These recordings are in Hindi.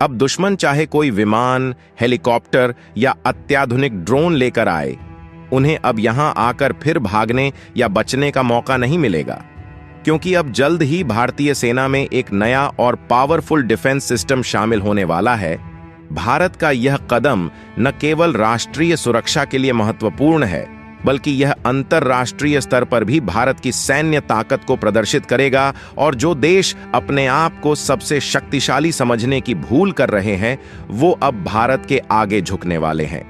अब दुश्मन चाहे कोई विमान, हेलीकॉप्टर या अत्याधुनिक ड्रोन लेकर आए, उन्हें अब यहां आकर फिर भागने या बचने का मौका नहीं मिलेगा, क्योंकि अब जल्द ही भारतीय सेना में एक नया और पावरफुल डिफेंस सिस्टम शामिल होने वाला है। भारत का यह कदम न केवल राष्ट्रीय सुरक्षा के लिए महत्वपूर्ण है, बल्कि यह अंतर्राष्ट्रीय स्तर पर भी भारत की सैन्य ताकत को प्रदर्शित करेगा। और जो देश अपने आप को सबसे शक्तिशाली समझने की भूल कर रहे हैं, वो अब भारत के आगे झुकने वाले हैं,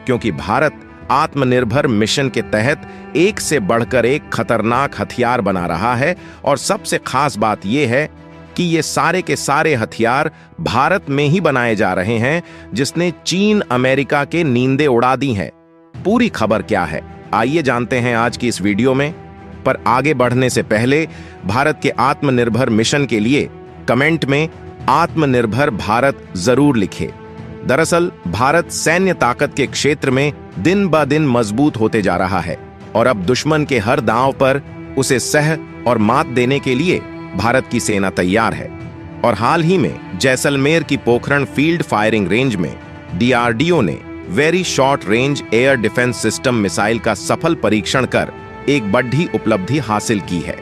क्योंकि भारत आत्मनिर्भर मिशन के तहत एक से बढ़कर एक खतरनाक हथियार बना रहा है। और सबसे खास बात यह है कि ये सारे के सारे हथियार भारत में ही बनाए जा रहे हैं, जिसने चीन अमेरिका के नींदें उड़ा दी हैं। पूरी खबर क्या है, आइए जानते हैं आज की इस वीडियो में। पर आगे बढ़ने से पहले भारत के आत्मनिर्भर मिशन के लिए कमेंट में आत्मनिर्भर भारत जरूर लिखें। दरअसल भारत सैन्य ताकत के क्षेत्र में दिन ब दिन मजबूत होते जा रहा है और अब दुश्मन के हर दांव पर उसे सह और मात देने के लिए भारत की सेना तैयार है। और हाल ही में जैसलमेर की पोखरण फील्ड फायरिंग रेंज में DRDO ने very short range air defence system missile का सफल परीक्षण कर एक बड़ी उपलब्धि हासिल की है,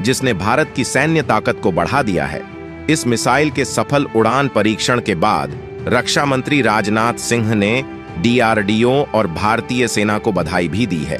जिसने भारत की सैन्य ताकत को बढ़ा दिया है। इस मिसाइल के सफल उड़ान परीक्षण के बाद रक्षा मंत्री राजनाथ सिंह ने DRDO और भारतीय सेना को बधाई भी दी है।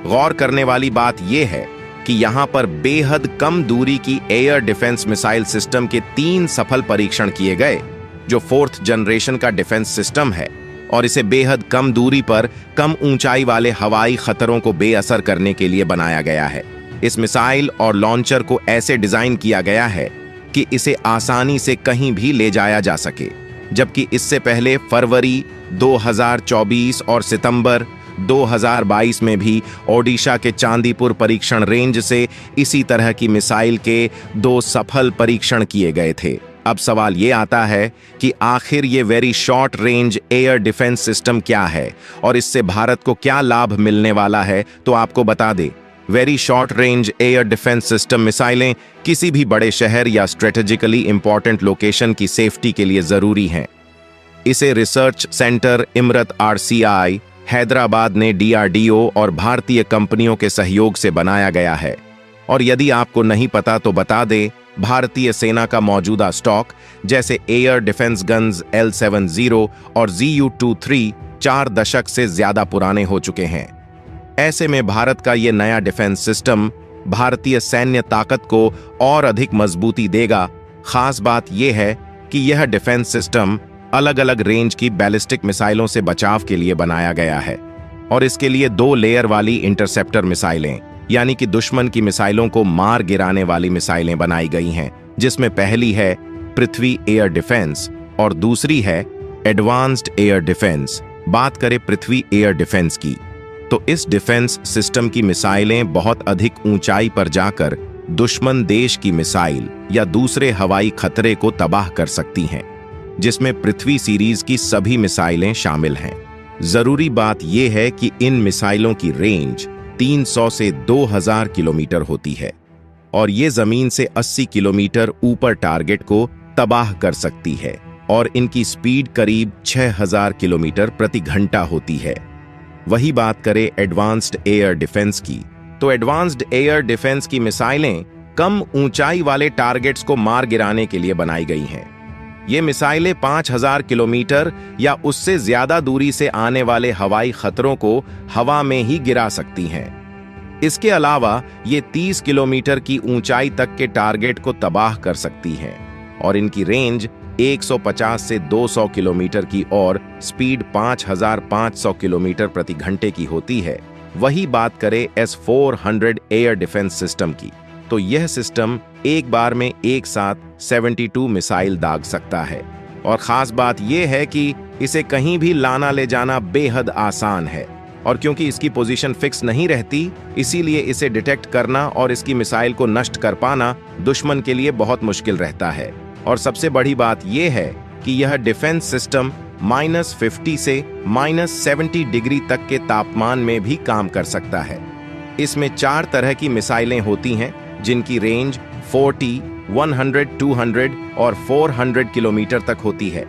गौर करने वाली बात यह है कि यहां पर बेहद कम दूरी की एयर डिफेंस मिसाइल सिस्टम के 3 सफल परीक्षण किए गए, जो 4th जनरेशन का डिफेंस सिस्टम है और इसे बेहद कम दूरी पर कम ऊंचाई वाले हवाई खतरों को बेअसर करने के लिए बनाया गया है। इस मिसाइल और लॉन्चर को ऐसे डिजाइन किया गया है कि इसे आसानी से कहीं भी ले जाया जा सके, जबकि इससे पहले फरवरी 2024 और सितंबर 2022 में भी ओडिशा के चांदीपुर परीक्षण रेंज से इसी तरह की मिसाइल के 2 सफल परीक्षण किए गए थे। अब सवाल ये आता है कि आखिर ये very short range air defence system क्या है और इससे भारत को क्या लाभ मिलने वाला है। तो आपको बता दें, very short range air defence system मिसाइलें किसी भी बड़े शहर या स्ट्रेटेजिकली इंपॉर्टेंट लोकेशन की सेफ्टी के लिए जरूरी हैं। इसे research centre Imrat RCI Hyderabad ने DRDO और भारतीय कंपनियों के सहयोग से बनाया गया है। और यदि आपको नहीं पता तो बता दें, भारतीय सेना का मौजूदा स्टॉक जैसे एयर डिफेंस गन्स L70 और ZU-23 4 दशक से ज्यादा पुराने हो चुके हैं। ऐसे में भारत का ये नया डिफेंस सिस्टम भारतीय सैन्य ताकत को और अधिक मजबूती देगा। खास बात यह है कि यह डिफेंस सिस्टम अलग अलग रेंज की बैलिस्टिक मिसाइलों से बचाव के लिए बनाया गया है और इसके लिए 2 लेयर वाली इंटरसेप्टर मिसाइलें, यानी कि दुश्मन की मिसाइलों को मार गिराने वाली मिसाइलें बनाई गई हैं, जिसमें पहली है पृथ्वी एयर डिफेंस और दूसरी है एडवांस्ड एयर डिफेंस। बात करें पृथ्वी एयर डिफेंस की, तो इस डिफेंस सिस्टम की मिसाइलें बहुत अधिक ऊंचाई पर जाकर दुश्मन देश की मिसाइल या दूसरे हवाई खतरे को तबाह कर सकती हैं, जिसमें पृथ्वी सीरीज की सभी मिसाइलें शामिल हैं। जरूरी बात यह है कि इन मिसाइलों की रेंज 300 से 2000 किलोमीटर होती है और ये जमीन से 80 किलोमीटर ऊपर टारगेट को तबाह कर सकती है और इनकी स्पीड करीब 6000 किलोमीटर प्रति घंटा होती है। वही बात करें एडवांस्ड एयर डिफेंस की, तो एडवांस्ड एयर डिफेंस की मिसाइलें कम ऊंचाई वाले टारगेट्स को मार गिराने के लिए बनाई गई हैं। ये मिसाइलें 5000 किलोमीटर या उससे ज्यादा दूरी से आने वाले हवाई खतरों को हवा में ही गिरा सकती हैं। इसके अलावा ये 30 किलोमीटर की ऊंचाई तक के टारगेट को तबाह कर सकती हैं और इनकी रेंज 150 से 200 किलोमीटर की और स्पीड 5500 किलोमीटर प्रति घंटे की होती है। वही बात करें S-400 एयर डिफेंस सिस्टम की, तो यह सिस्टम एक बार में एक साथ 72 मिसाइल दाग सकता है और खास बात यह है कि इसे कहीं भी लाना ले जाना बेहद आसान है और क्योंकि इसकी पोजीशन फिक्स नहीं रहती, इसीलिए इसे डिटेक्ट करना और इसकी मिसाइल को नष्ट कर पाना दुश्मन के लिए बहुत मुश्किल रहता है। और सबसे बड़ी बात यह है कि यह डिफेंस सिस्टम -50 से -70 डिग्री तक के तापमान में भी काम कर सकता है। इसमें 4 तरह की मिसाइलें होती हैं, जिनकी रेंज 40, 100, 200 और 400 किलोमीटर तक होती है,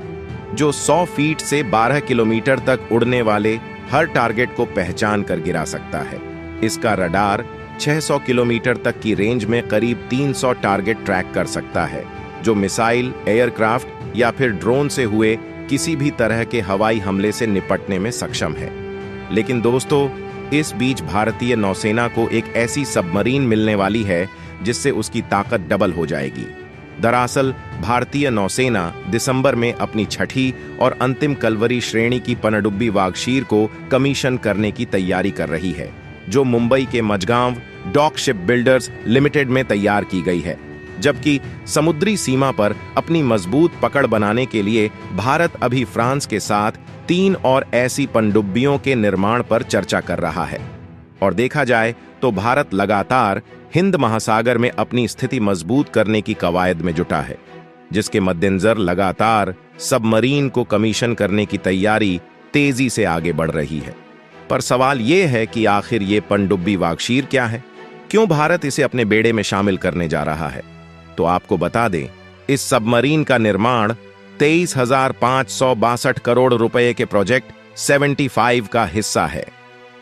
जो 100 फीट से 12 किलोमीटर तक उड़ने वाले हर टारगेट को पहचान कर गिरा सकता है। इसका रडार 600 किलोमीटर तक की रेंज में करीब 300 टारगेट ट्रैक कर सकता है, जो मिसाइल, एयरक्राफ्ट या फिर ड्रोन से हुए किसी भी तरह के हवाई हमले से निपटने में सक्षम है। लेकिन दोस्तों, इस बीच भारतीय नौसेना को एक ऐसी सबमरीन मिलने वाली है जिससे उसकी ताकत डबल हो जाएगी। दरअसल भारतीय नौसेना दिसंबर में अपनी छठी और अंतिम कलवरी श्रेणी की पनडुब्बी वागशीर को कमीशन करने की तैयारी कर रही है, जो मुंबई के Mazagon Dock Shipbuilders Limited में तैयार की गई है। जबकि समुद्री सीमा पर अपनी मजबूत पकड़ बनाने के लिए भारत अभी फ्रांस के साथ 3 और ऐसी पनडुब्बियों के निर्माण पर चर्चा कर रहा है। और देखा जाए तो भारत लगातार हिंद महासागर में अपनी स्थिति मजबूत करने की कवायद में जुटा है, जिसके मद्देनजर लगातार सबमरीन को कमीशन करने की तैयारी तेजी से आगे बढ़ रही है। पर सवाल यह है कि आखिर ये पनडुब्बी वागशीर क्या है? क्यों भारत इसे अपने बेड़े में शामिल करने जा रहा है? तो आपको बता दें, इस सबमरीन का निर्माण 23,562 करोड़ रुपए के प्रोजेक्ट 75 का हिस्सा है।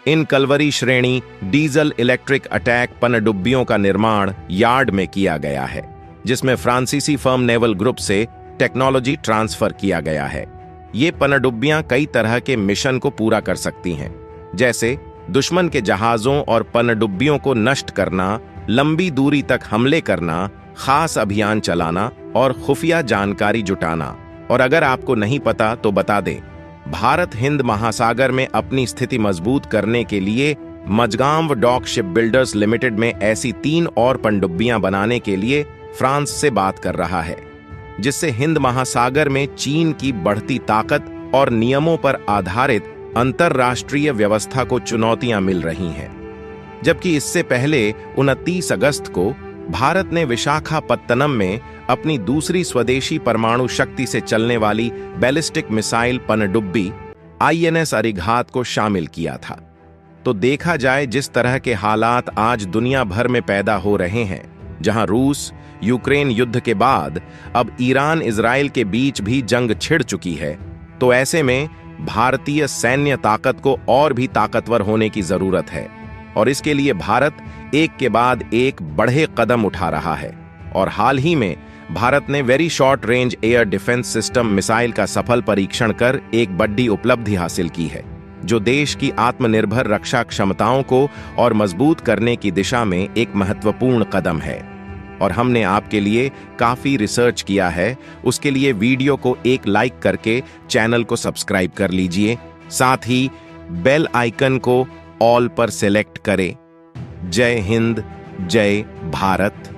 इन कलवरी श्रेणी डीजल इलेक्ट्रिक अटैक पनडुब्बियों का निर्माण यार्ड में किया गया है, जिसमें फ्रांसीसी फर्म नेवल ग्रुप से टेक्नोलॉजी ट्रांसफर किया गया है। ये पनडुब्बियां कई तरह के मिशन को पूरा कर सकती हैं, जैसे दुश्मन के जहाजों और पनडुब्बियों को नष्ट करना, लंबी दूरी तक हमले करना, खास अभियान चलाना और खुफिया जानकारी जुटाना। और अगर आपको नहीं पता तो बता दें, भारत हिंद महासागर में अपनी स्थिति मजबूत करने के लिए Mazagon Dock Shipbuilders Limited में ऐसी 3 और पनडुब्बियां बनाने के लिए फ्रांस से बात कर रहा है, जिससे हिंद महासागर में चीन की बढ़ती ताकत और नियमों पर आधारित अंतरराष्ट्रीय व्यवस्था को चुनौतियां मिल रही हैं। जबकि इससे पहले 29 अगस्त को भारत ने विशाखापत्तनम में अपनी दूसरी स्वदेशी परमाणु शक्ति से चलने वाली बैलिस्टिक मिसाइल पनडुब्बी INS अरिघात को शामिल किया था। तो देखा जाए जिस तरह के हालात आज दुनिया भर में पैदा हो रहे हैं, जहां रूस यूक्रेन युद्ध के बाद अब ईरान इजराइल के बीच भी जंग छिड़ चुकी है, तो ऐसे में भारतीय सैन्य ताकत को और भी ताकतवर होने की जरूरत है। और इसके लिए भारत एक के बाद एक बड़े कदम उठा रहा है। और हाल ही में भारत ने very short range air defence system missile का सफल परीक्षण कर एक बड़ी उपलब्धि हासिल की है, जो देश की आत्मनिर्भर रक्षा क्षमताओं को और मजबूत करने की दिशा में एक महत्वपूर्ण कदम है। और हमने आपके लिए काफी रिसर्च किया है, उसके लिए वीडियो को एक लाइक करके चैनल को सब्सक्राइब कर लीजिए, साथ ही बेल आइकन को ऑल पर सेलेक्ट करें। जय हिंद, जय भारत।